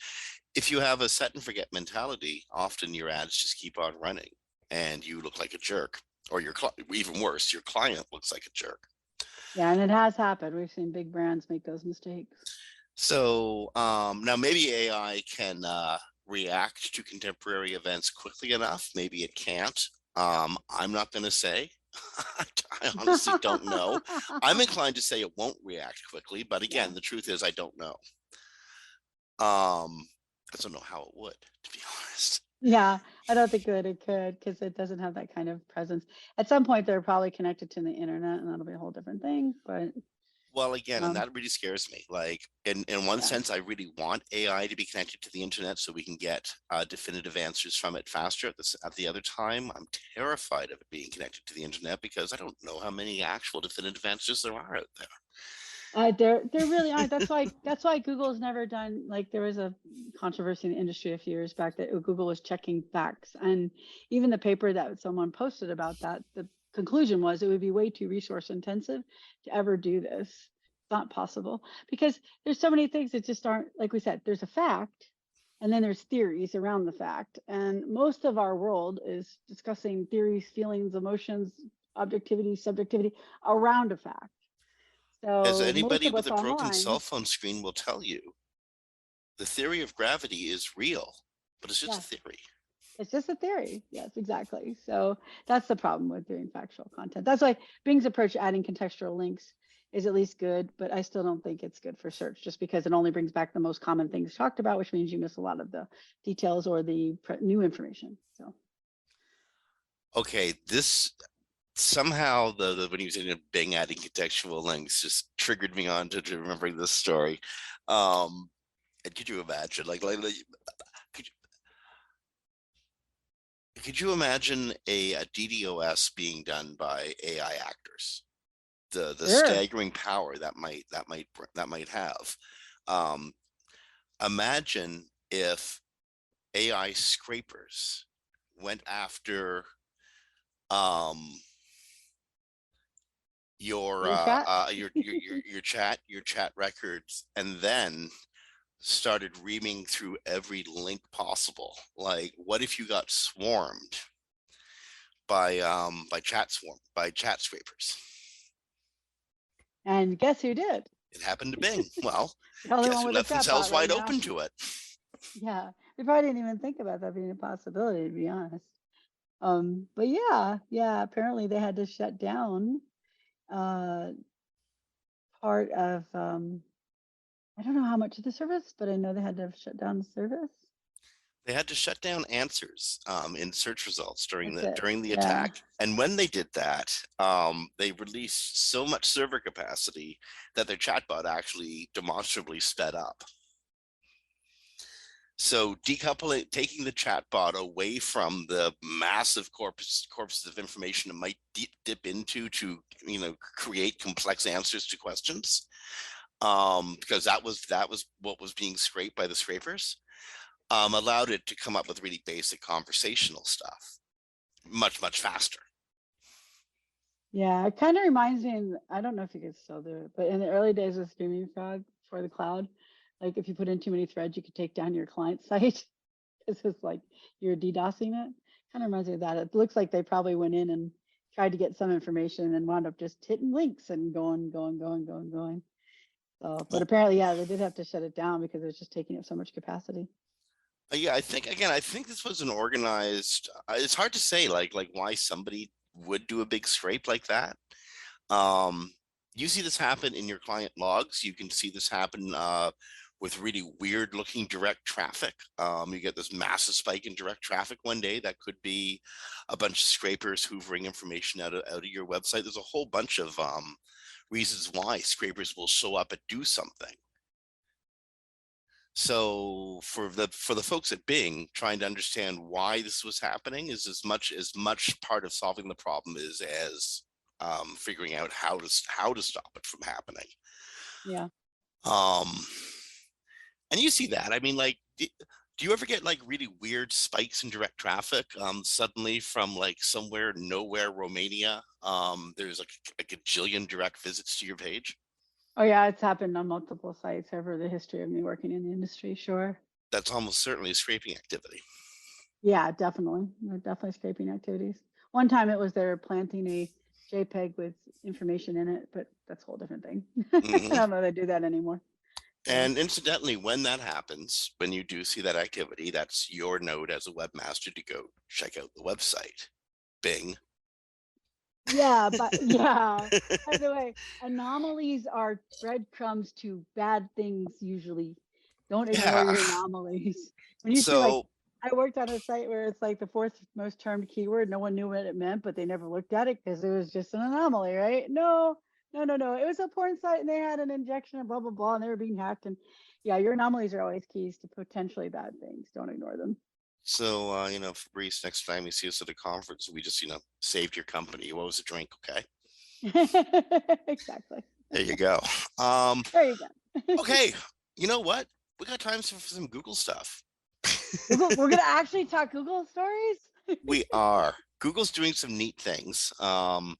If you have a set and forget mentality, often your ads just keep on running and you look like a jerk, or even worse, your client looks like a jerk. Yeah, and it has happened. We've seen big brands make those mistakes. So now maybe AI can react to contemporary events quickly enough. Maybe it can't. I'm not going to say. I honestly don't know. I'm inclined to say it won't react quickly, but again, the truth is I don't know. I don't know how it would, to be honest. Yeah, I don't think that it could because it doesn't have that kind of presence. At some point, they're probably connected to the internet, and that'll be a whole different thing. But well, again, and that really scares me. Like in one sense, I really want AI to be connected to the internet so we can get definitive answers from it faster. At the other time, I'm terrified of it being connected to the internet because I don't know how many actual definitive answers there are out there. There really aren't. That's why Google's never done, like, there was a controversy in the industry a few years back that Google was checking facts, and even the paper that someone posted about that, the conclusion was it would be way too resource intensive to ever do this. It's not possible because there's so many things that just aren't, like we said, there's a fact and then there's theories around the fact, and most of our world is discussing theories, feelings, emotions, objectivity, subjectivity around a fact. As So most anybody of with what's a broken online, cell phone screen will tell you, the theory of gravity is real, but it's just a theory. It's just a theory. Yes, exactly. So that's the problem with doing factual content. That's why Bing's approach to adding contextual links is at least good, but I still don't think it's good for search just because it only brings back the most common things talked about, which means you miss a lot of the details or the new information. So. Okay, this somehow when he was in Bing adding contextual links just triggered me on to remembering this story. And could you imagine, could you imagine a DDoS being done by AI actors? The staggering power that might have. Imagine if AI scrapers went after your chat records and then started reaming through every link possible. Like, what if you got swarmed by chat scrapers? And guess who did? It happened to Bing. Well, The only guess one who with a left themselves chatbot right wide now. open to it? Yeah, they probably didn't even think about that being a possibility, to be honest. But yeah, apparently they had to shut down uh, part of, I don't know how much of the service, but I know they had to shut down the service. They had to shut down answers in search results during That's it. the Yeah. attack. And when they did that, they released so much server capacity that their chatbot actually demonstrably sped up. So decoupling, taking the chatbot away from the massive corpus of information it might dip into to, create complex answers to questions, because that was what was being scraped by the scrapers, allowed it to come up with really basic conversational stuff much faster. Yeah, it kind of reminds me, I don't know if you could still do it, but in the early days of Screaming Frog for the cloud, like if you put in too many threads, you could take down your client site because it's like you're DDoSing it. Kind of reminds me of that. It looks like they probably went in and tried to get some information and wound up just hitting links and going. So, but apparently, yeah, they did have to shut it down because it was just taking up so much capacity. Yeah, I think this was an organized. It's hard to say like why somebody would do a big scrape like that. You see this happen in your client logs. You can see this happen with really weird looking direct traffic. You get this massive spike in direct traffic one day. That could be a bunch of scrapers hoovering information out of your website. There's a whole bunch of reasons why scrapers will show up and do something. So for the folks at Bing, trying to understand why this was happening is as much part of solving the problem as figuring out how to stop it from happening. Yeah. And you see that. I mean, like, do you ever get like really weird spikes in direct traffic suddenly from like somewhere nowhere, Romania? There's like a gajillion direct visits to your page. Oh yeah, it's happened on multiple sites over the history of me working in the industry. Sure. That's almost certainly scraping activity. Yeah, definitely. They're definitely scraping activities. One time it was they're planting a JPEG with information in it, but that's a whole different thing. I don't know if they do that anymore. And incidentally, when that happens, when you do see that activity, that's your note as a webmaster to go check out the website. Bing. Yeah, but yeah. By the way, anomalies are breadcrumbs to bad things usually. Don't ignore your anomalies. When you see like, I worked on a site where it's like the fourth most termed keyword. No one knew what it meant, but they never looked at it because it was just an anomaly, right? No. It was a porn site and they had an injection and blah, blah, blah, and they were being hacked. And yeah, your anomalies are always keys to potentially bad things. Don't ignore them. So, Fabrice, next time you see us at a conference, we just, saved your company. What was a drink? Okay. Exactly. There you go. There you go. Okay. You know what? We got time for some Google stuff. We're going to actually talk Google stories? We are. Google's doing some neat things. Some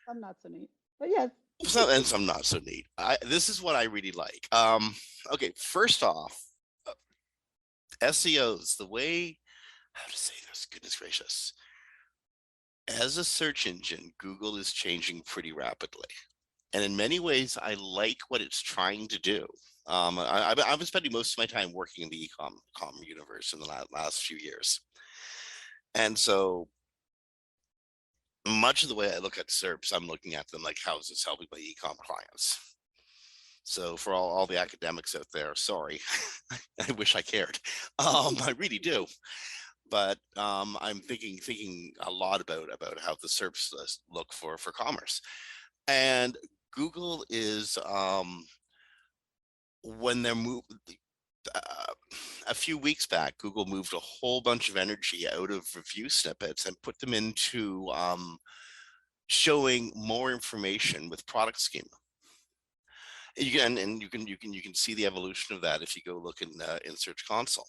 not so neat, but yes. And some not so neat. This is what I really like. Okay, first off, SEOs, the way, how to say this, goodness gracious. As a search engine, Google is changing pretty rapidly. And in many ways, I like what it's trying to do. I've been spending most of my time working in the e-com universe in the last few years. And so much of the way I look at SERPs, I'm looking at them like, how is this helping my e-com clients? So for all the academics out there, sorry, I wish I cared. I really do. But I'm thinking a lot about how the SERPs look for commerce. And Google is, when they're a few weeks back, Google moved a whole bunch of energy out of review snippets and put them into showing more information with product schema. You can see the evolution of that if you go look in Search Console.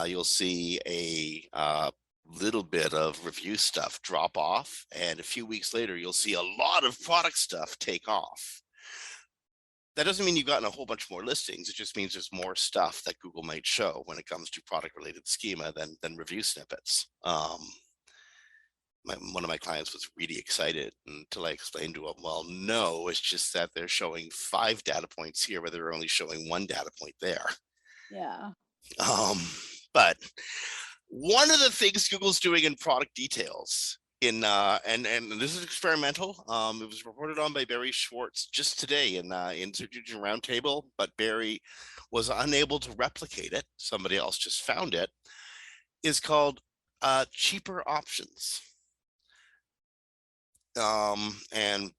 You'll see a little bit of review stuff drop off, and a few weeks later, you'll see a lot of product stuff take off. That doesn't mean you've gotten a whole bunch more listings. It just means there's more stuff that Google might show when it comes to product related schema than review snippets. one of my clients was really excited until I explained to him, well, no, it's just that they're showing 5 data points here, but they're only showing 1 data point there. Yeah. But one of the things Google's doing in product details and this is experimental. It was reported on by Barry Schwartz just today in Search Engine Roundtable, but Barry was unable to replicate it. Somebody else just found it. Is called cheaper options. And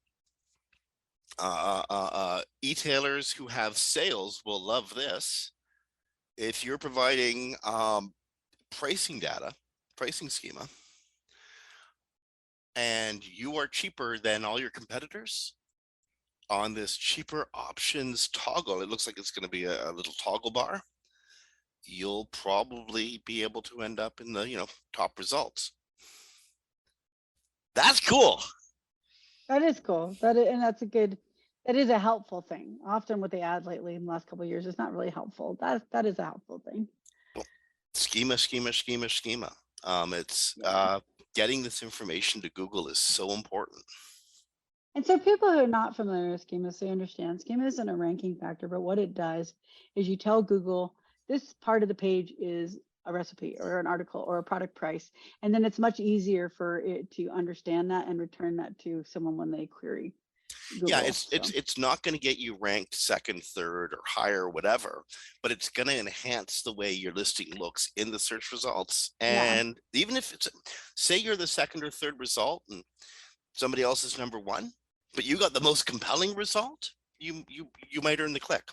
e-tailers who have sales will love this. If you're providing pricing data, pricing schema, and you are cheaper than all your competitors on this cheaper options toggle, it looks like it's going to be a little toggle bar, you'll probably be able to end up in the top results. That's cool. That is cool. That is a helpful thing. Often what they add lately in the last couple of years is not really helpful. That is a helpful thing. Schema. It's getting this information to Google is so important. And so people who are not familiar with schema, so you understand schema isn't a ranking factor, but what it does is you tell Google this part of the page is a recipe or an article or a product price. And then it's much easier for it to understand that and return that to someone when they query Google. Yeah, it's not going to get you ranked second, third, or higher, whatever, but it's going to enhance the way your listing looks in the search results. And even if it's, say you're the second or third result and somebody else is number 1, but you got the most compelling result, you might earn the click.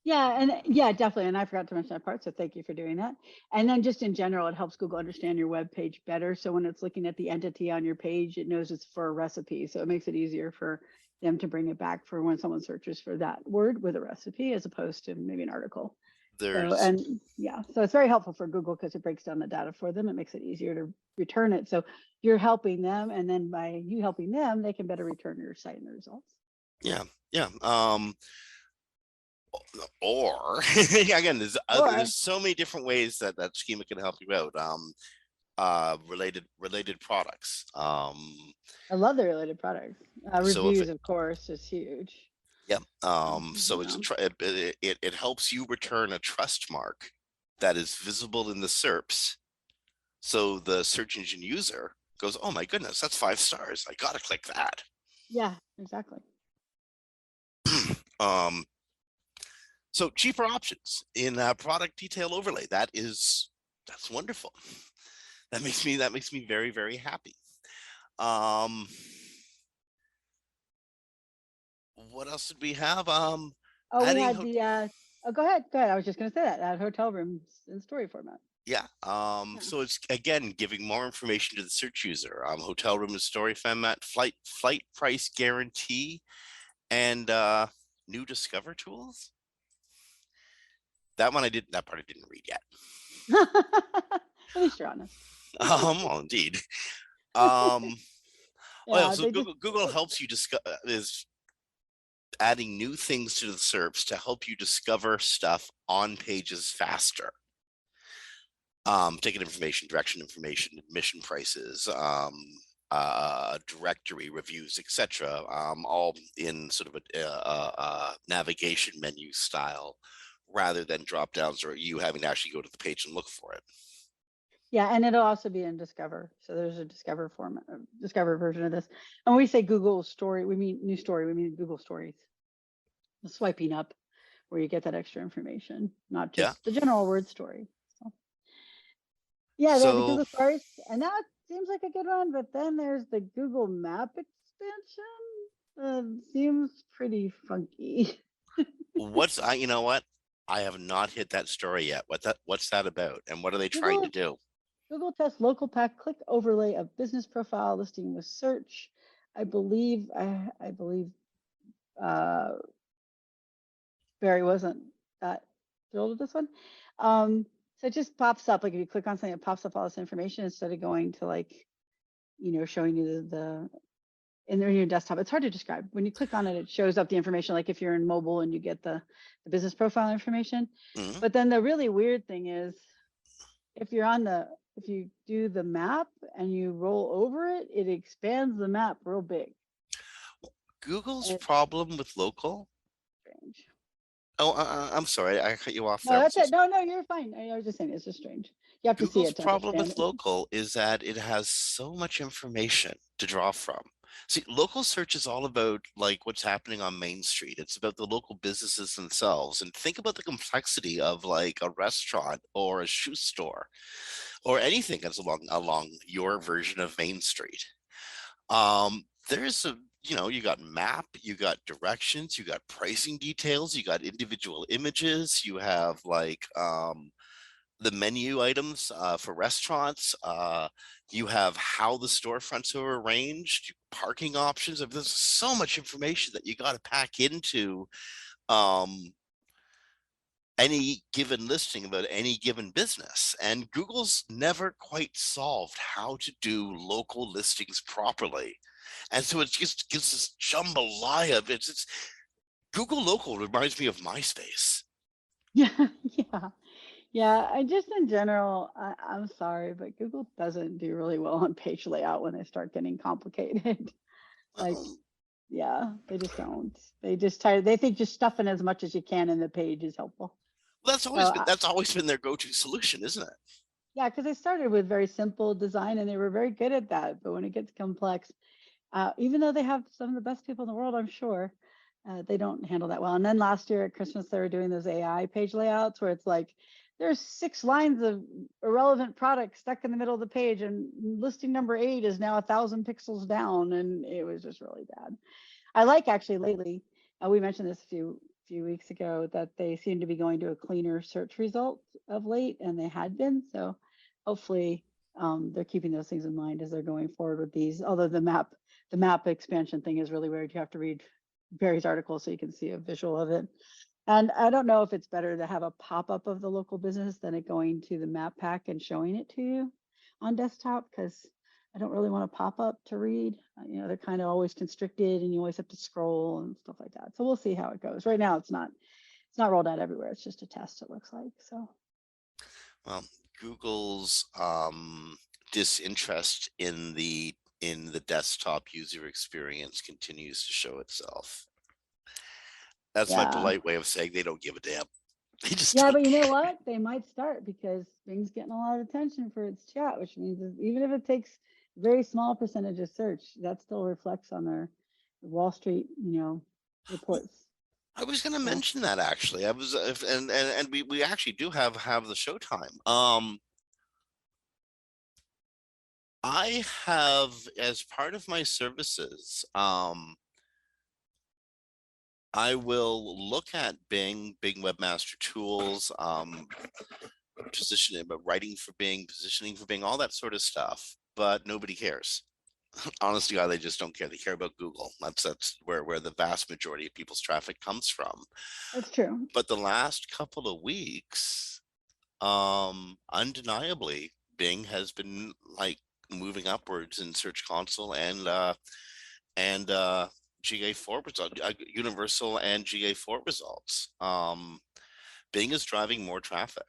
Yeah, and yeah, definitely. And I forgot to mention that part, so thank you for doing that. And then just in general, it helps Google understand your web page better. So when it's looking at the entity on your page, it knows it's for a recipe. So it makes it easier for them to bring it back for when someone searches for that word with a recipe as opposed to maybe an article. So it's very helpful for Google because it breaks down the data for them. It makes it easier to return it. So you're helping them, and then by you helping them, they can better return your site and the results. Yeah. Or again, there's so many different ways that schema can help you out. Related products. I love the related products. Reviews, of course, is huge. Yep. So it helps you return a trust mark that is visible in the SERPs. So the search engine user goes, oh my goodness, that's 5 stars. I gotta click that. Yeah, exactly. So cheaper options in product detail overlay. That's wonderful. That makes me very, very happy. What else did we have? We had the go ahead. I was just going to say that hotel rooms in story format. Yeah. So it's again giving more information to the search user. Hotel room in story format, flight price guarantee, and new discover tools. That part I didn't read yet. At least you're honest. Well, indeed. So Google helps you is adding new things to the SERPs to help you discover stuff on pages faster. Ticket information, direction information, admission prices, directory reviews, etc. All in sort of a navigation menu style, rather than drop downs or you having to actually go to the page and look for it. Yeah, and it'll also be in Discover. So there's a Discover format, Discover version of this. And when we say Google Story, we mean new story. We mean Google Stories. The swiping up, where you get that extra information, not just the general word story. So, yeah, the Google Stories, and that seems like a good one. But then there's the Google Map expansion. Seems pretty funky. You know what? I have not hit that story yet. What's that about? And what are they trying to do? Google tests local pack click overlay of business profile listing with search. I believe Barry wasn't that thrilled with this one. So it just pops up, like if you click on something, it pops up all this information instead of going to showing you the in your desktop. It's hard to describe. When you click on it, it shows up the information, like if you're in mobile and you get the business profile information. Mm-hmm. But then the really weird thing is, if you're on the if you do the map and you roll over it, it expands the map real big. Google's It's problem with local. strange. Oh, I'm sorry, I cut you off No, there. that's it. No, you're fine. I was just saying it's just strange. You have to see Google's it to problem understand with it. local is that it has so much information to draw from. See, local search is all about like what's happening on Main Street. It's about the local businesses themselves. And think about the complexity of like a restaurant or a shoe store or anything that's along your version of Main Street. There's a you got map, you got directions, you got pricing details, you got individual images, you have like the menu items for restaurants. You have how the storefronts are arranged, parking options. I mean, there's so much information that you got to pack into um, any given listing about any given business. And Google's never quite solved how to do local listings properly. And so it just gives this jambalaya of it's Google Local reminds me of MySpace. Yeah, yeah. Yeah, I just in general, I'm sorry, but Google doesn't do really well on page layout when they start getting complicated. Like, Um, yeah, they just don't. They think just stuffing as much as you can in the page is helpful. that's So, always been their go-to solution, isn't it? yeah, because they started with very simple design and they were very good at that. But when it gets complex, even though they have some of the best people in the world, I'm sure, they don't handle that well. And then last year at Christmas, they were doing those AI page layouts where it's like there's 6 lines of irrelevant products stuck in the middle of the page, and listing number 8 is now 1,000 pixels down, and it was just really bad. I like actually lately. We mentioned this a few weeks ago that they seem to be going to a cleaner search result of late, and they had been. So hopefully they're keeping those things in mind as they're going forward with these. Although the map expansion thing is really weird. You have to read Barry's article so you can see a visual of it. And I don't know if it's better to have a pop-up of the local business than it going to the map pack and showing it to you on desktop, because I don't really want to pop up to read. They're kind of always constricted and you always have to scroll and stuff like that. So we'll see how it goes. Right now, it's not rolled out everywhere. It's just a test, it looks like. So, Well, Google's disinterest in the desktop user experience continues to show itself. That's my yeah. polite way of saying they don't give a damn. They just Yeah, don't but you know care. what? They might start because Bing's getting a lot of attention for its chat, which means even if it takes a very small percentage of search, that still reflects on their Wall Street, reports. I was going to So, mention that actually. I was, and we actually do have the showtime. I have, as part of my services, I will look at Bing Webmaster Tools, positioning, but writing for Bing, positioning for Bing, all that sort of stuff. But nobody cares. Honestly, God, they just don't care. They care about Google. That's where the vast majority of people's traffic comes from. that's true. But the last couple of weeks, undeniably, Bing has been like moving upwards in Search Console and GA4 results, Universal and GA4 results. Bing is driving more traffic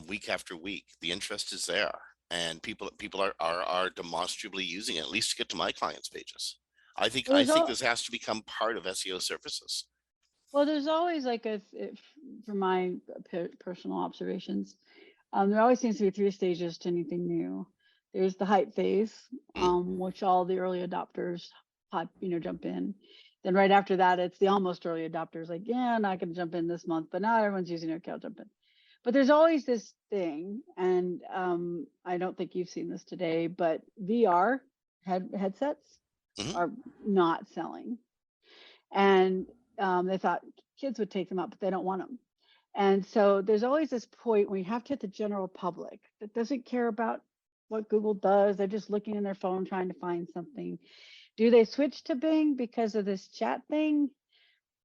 week after week. The interest is there, and people are demonstrably using it, at least to get to my clients' pages. I think Well, this has to become part of SEO services. there's always like from my personal observations, there always seems to be 3 stages to anything new. There's the hype phase, which all the early adopters jump in. Then right after that, it's the almost early adopters, like, yeah, I'm not going to jump in this month, but not everyone's using it. Okay, I'll jump in. But there's always this thing, and I don't think you've seen this today, but VR headsets are not selling. And they thought kids would take them up, but they don't want them. And so there's always this point where you have to hit the general public that doesn't care about what Google does. They're just looking in their phone trying to find something. Do they switch to Bing because of this chat thing?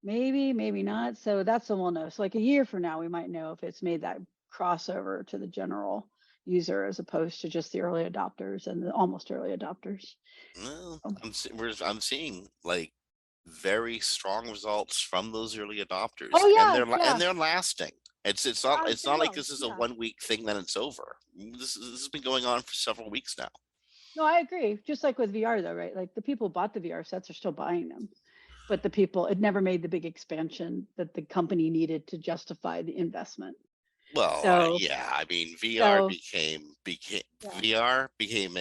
Maybe, maybe not. So that's when we'll know. So like a year from now, we might know if it's made that crossover to the general user as opposed to just the early adopters and the almost early adopters. Well, I'm seeing like very strong results from those early adopters, Oh and yeah, they're lasting. It's not like will. this is a Yeah. 1 week thing, then it's over. This has been going on for several weeks now. No, I agree. Just like with VR though, right? Like the people who bought the VR sets are still buying them. But the people, it never made the big expansion that the company needed to justify the investment. Well, So, yeah, I mean, so yeah, VR became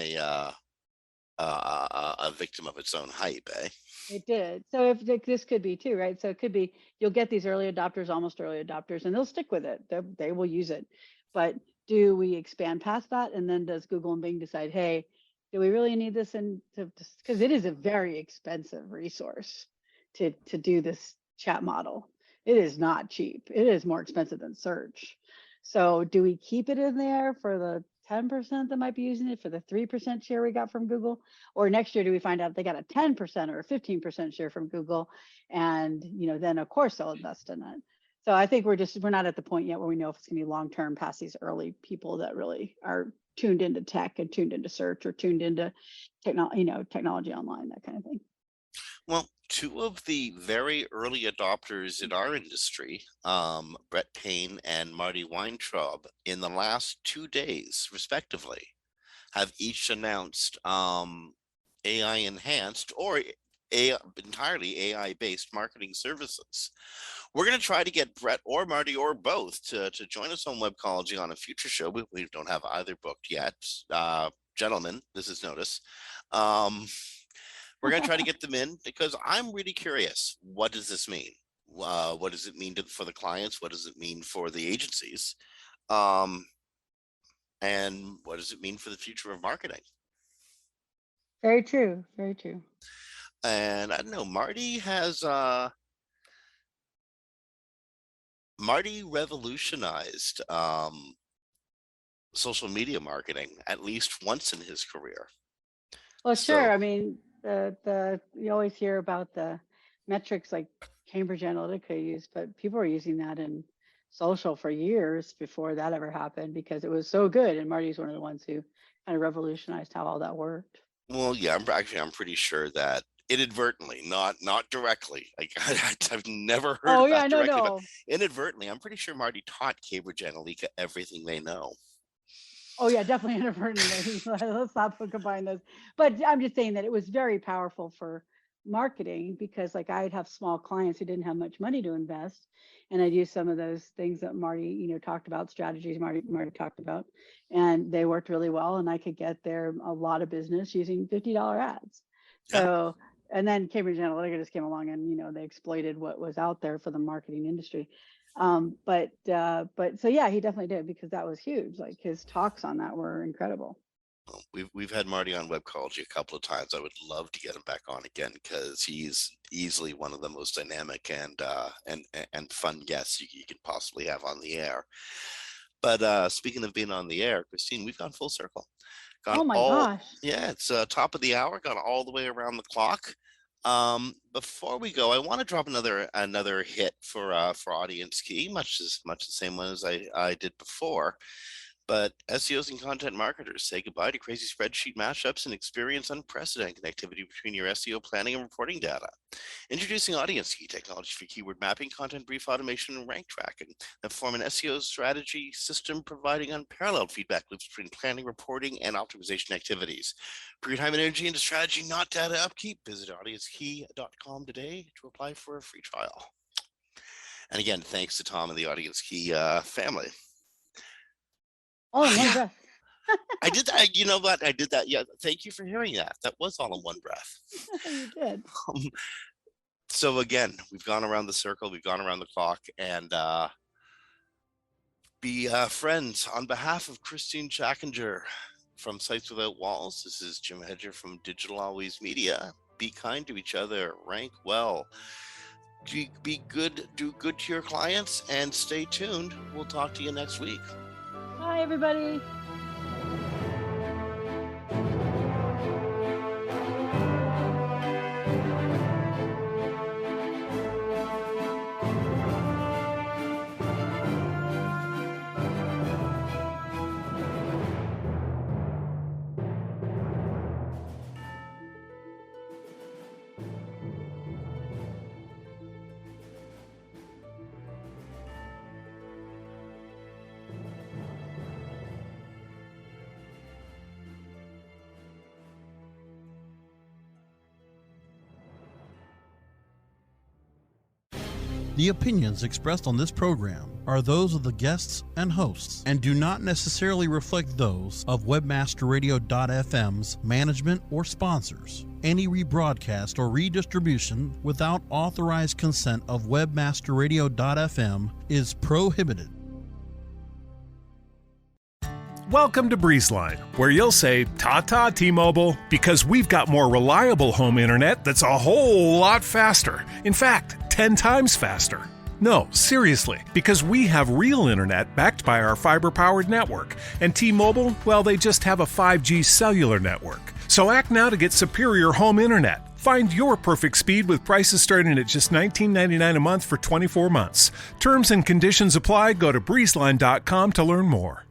a victim of its own hype, eh? it did. So if this could be too, right? So it could be you'll get these early adopters, almost early adopters, and they'll stick with it. They will use it. But do we expand past that? And then does Google and Bing decide, hey, do we really need this? And because it is a very expensive resource to do this chat model. It is not cheap. It is more expensive than search. So do we keep it in there for the 10% that might be using it, for the 3% share we got from Google? Or next year, do we find out they got a 10% or a 15% share from Google? And, then of course they'll invest in it. So I think we're not at the point yet where we know if it's gonna be long-term past these early people that really are tuned into tech and tuned into search or tuned into technology online, that kind of thing. Well, two of the very early adopters in our industry, Brett Payne and Marty Weintraub, in the last 2 days, respectively, have each announced AI enhanced or entirely AI based marketing services. We're going to try to get Brett or Marty or both to join us on Webcology on a future show. We don't have either booked yet. Gentlemen, this is notice. We're going to try to get them in because I'm really curious. What does this mean? What does it mean for the clients? What does it mean for the agencies? And what does it mean for the future of marketing? Very true. Very true. And I don't know, Marty revolutionized social media marketing at least once in his career. Well, So- sure. I mean, you always hear about the metrics like Cambridge Analytica used, but people were using that in social for years before that ever happened because it was so good. And Marty's one of the ones who kind of revolutionized how all that worked. Well, yeah, I'm pretty sure that inadvertently, not directly. Like I've never heard Oh of yeah, that no, directly, but no. inadvertently, I'm pretty sure Marty taught Cambridge Analytica everything they know. Oh yeah, definitely inadvertently. Let's not combine those. But I'm just saying that it was very powerful for marketing because like I'd have small clients who didn't have much money to invest. And I'd use some of those things that Marty, talked about, strategies Marty talked about, and they worked really well. And I could get there a lot of business using $50 ads. So, and then Cambridge Analytica just came along and, they exploited what was out there for the marketing industry. But so yeah, he definitely did because that was huge. Like his talks on that were incredible. We've had Marty on Webcology a couple of times. I would love to get him back on again because he's easily one of the most dynamic and fun guests you can possibly have on the air. But speaking of being on the air, Kristine, we've gone full circle. Oh my gosh. Yeah, it's top of the hour, gone all the way around the clock. Before we go, I want to drop another hit for Audience Key, much the same one as I did before. But SEOs and content marketers, say goodbye to crazy spreadsheet mashups and experience unprecedented connectivity between your SEO planning and reporting data. Introducing Audience Key technology for keyword mapping, content brief automation, and rank tracking that form an SEO strategy system providing unparalleled feedback loops between planning, reporting, and optimization activities. Put your time and energy into strategy, not data upkeep. Visit audiencekey.com today to apply for a free trial. And again, thanks to Tom and the Audience Key family. All in one breath. I did that. You know what? I did that. Yeah. Thank you for hearing that. That was all in one breath. You did. So again, we've gone around the circle. We've gone around the clock, and be friends. On behalf of Kristine Schachinger from Sites Without Walls, this is Jim Hedger from Digital Always Media. Be kind to each other. Rank well. Be good. Do good to your clients, and stay tuned. We'll talk to you next week. Bye, everybody. The opinions expressed on this program are those of the guests and hosts and do not necessarily reflect those of webmasterradio.fm's management or sponsors. Any rebroadcast or redistribution without authorized consent of webmasterradio.fm is prohibited. Welcome to BreezeLine, where you'll say, "Ta-ta, T-Mobile," because we've got more reliable home internet that's a whole lot faster. In fact, 10 times faster. No, seriously, because we have real internet backed by our fiber-powered network. And T-Mobile, well, they just have a 5G cellular network. So act now to get superior home internet. Find your perfect speed with prices starting at just $19.99 a month for 24 months. Terms and conditions apply. Go to breezeline.com to learn more.